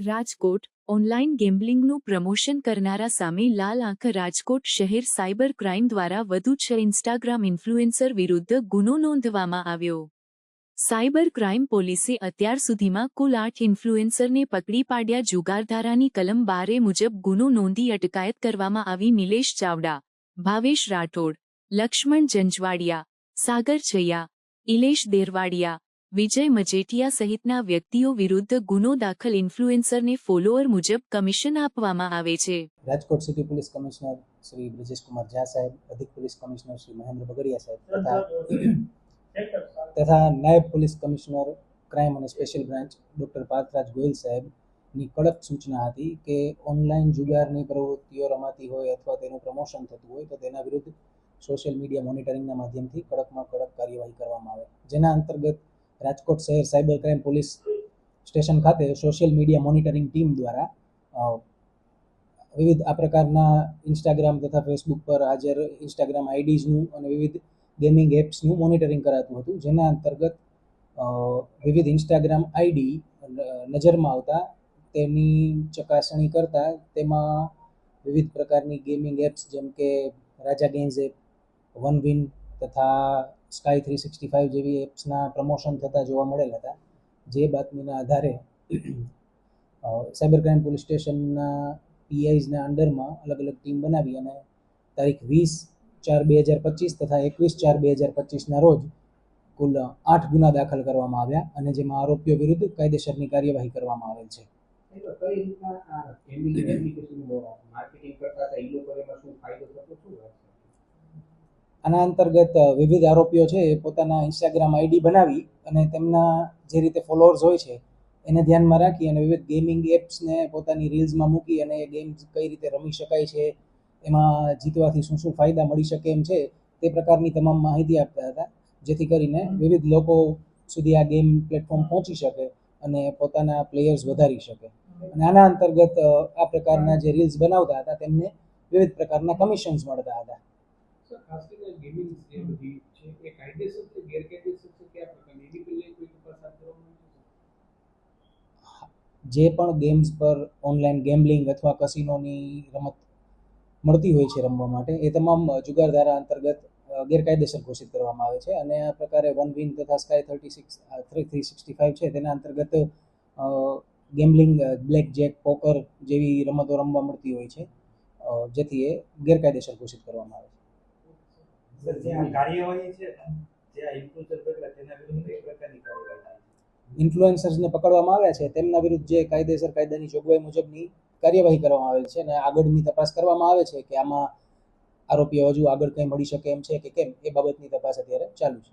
Rajkot online ગેમ્બલિંગનું promotion કરનારા સામે લાલ આંખ રાજકોટ શહેર સાયબર ક્રાઇમ દ્વારા વધુ 6 ઇન્સ્ટાગ્રામ ઇન્ફ્લુએન્સર વિરુદ્ધ ગુનો નોંધવામાં આવ્યો। સાયબર ક્રાઇમ પોલીસે અત્યાર સુધીમાં કુલ 8 ઇન્ફ્લુએન્સરને પકડી પાડ્યા। જુગારધારાની કલમ 12 મુજબ ગુનો નોંધી અટકાયત કરવામાં આવી। નિલેશ ચાવડા, ભાવેશ રાઠોડ, લક્ષ્મણ જંજવાડિયા, સાગર છૈયા, ઇલેશ દેરવાડિયા, વિજય મજેઠિયા સહિતના વ્યક્તિઓ વિરુદ્ધ ગુનો દાખલ। ઇન્ફ્લુએન્સરને ફોલોઅર મુજબ કમિશન આપવામાં આવે છે। Rajkot city police commissioner Shri Brijesh Kumar Jha સાહેબ, અધિક પોલીસ કમિશનર શ્રી મહેન્દ્ર બગડિયા સાહેબ તથા નાયબ પોલીસ કમિશનર ક્રાઇમ અને special branch doctor Parthraj Goyal સાહેબની કડક સૂચના હતી કે ઓનલાઈન જુગારની પ્રવૃત્તિઓ રમાતી હોય અથવા તેનું પ્રમોશન થતું હોય તો તેના વિરુદ્ધ સોશિયલ મીડિયા મોનિટરિંગના માધ્યમથી કડકમાં કડક કાર્યવાહી કરવામાં આવે। જેના અંતર્ગત રાજકોટ શહેર સાયબર ક્રાઇમ પોલીસ સ્ટેશન ખાતે સોશિયલ મીડિયા મોનિટરિંગ ટીમ દ્વારા વિવિધ આ પ્રકારના ઇન્સ્ટાગ્રામ તથા ફેસબુક પર હાજર ઇન્સ્ટાગ્રામ આઈડીઝનું અને વિવિધ ગેમિંગ એપ્સનું મોનિટરિંગ કરાતું હતું। જેના અંતર્ગત વિવિધ ઇન્સ્ટાગ્રામ આઈડી નજરમાં આવતા તેની ચકાસણી કરતાં તેમાં વિવિધ પ્રકારની ગેમિંગ એપ્સ જેમ કે રાજા ગેમ્સ એપ, વનવિન તથા સ્કાય 365 જેવી એપ્સના પ્રમોશન થતા જોવા મળેલ હતા। જે બાતમીના આધારે સાયબર ક્રાઇમ પોલીસ સ્ટેશનના પીઆઈઝના અંડરમાં અલગ અલગ ટીમ બનાવી અને તારીખ 20/4/2025 તથા 21/4/2025ના રોજ કુલ 8 ગુના દાખલ કરવામાં આવ્યા અને જેમાં આરોપીઓ વિરુદ્ધ કાયદેસરની કાર્યવાહી કરવામાં આવેલ છે। આના અંતર્ગત વિવિધ આરોપીઓ છે એ પોતાના ઇન્સ્ટાગ્રામ આઈડી બનાવી અને તેમના જે રીતે ફોલોઅર્સ હોય છે એને ધ્યાનમાં રાખી અને વિવિધ ગેમિંગ એપ્સને પોતાની રીલ્સમાં મૂકી અને એ ગેમ્સ કઈ રીતે રમી શકાય છે, એમાં જીતવાથી શું શું ફાયદા મળી શકે એમ છે તે પ્રકારની તમામ માહિતી આપતા હતા, જેથી કરીને વિવિધ લોકો સુધી આ ગેમ પ્લેટફોર્મ પહોંચી શકે અને પોતાના પ્લેયર્સ વધારી શકે। અને આના અંતર્ગત આ પ્રકારના જે રીલ્સ બનાવતા હતા તેમને વિવિધ પ્રકારના કમિશન્સ મળતા હતા। જે પણ ગેમ્સ પર ઓનલાઈન ગેમ્બલિંગ અથવા કસિનોની રમત મળતી હોય છે રમવા માટે એ તમામ જુગારધારા અંતર્ગત ગેરકાયદેસર ઘોષિત કરવામાં આવે છે અને આ પ્રકારે વનવિન તથા સ્કાય 365 છે તેના અંતર્ગત ગેમ્બલિંગ, બ્લેક જેક, પોકર જેવી રમતો રમવા મળતી હોય છે, જેથી એ ગેરકાયદેસર ઘોષિત કરવામાં આવે છે। ઇન્ફ્લુએન્સર્સને પકડવામાં આવ્યા છે તેમના વિરુદ્ધ જે કાયદાની જોગવાઈ મુજબની કાર્યવાહી કરવામાં આવેલ છે અને આગળની તપાસ કરવામાં આવે છે કે આમાં આરોપીઓ હજુ આગળ કંઈ મળી શકે એમ છે કે કેમ એ બાબતની તપાસ અત્યારે ચાલુ છે।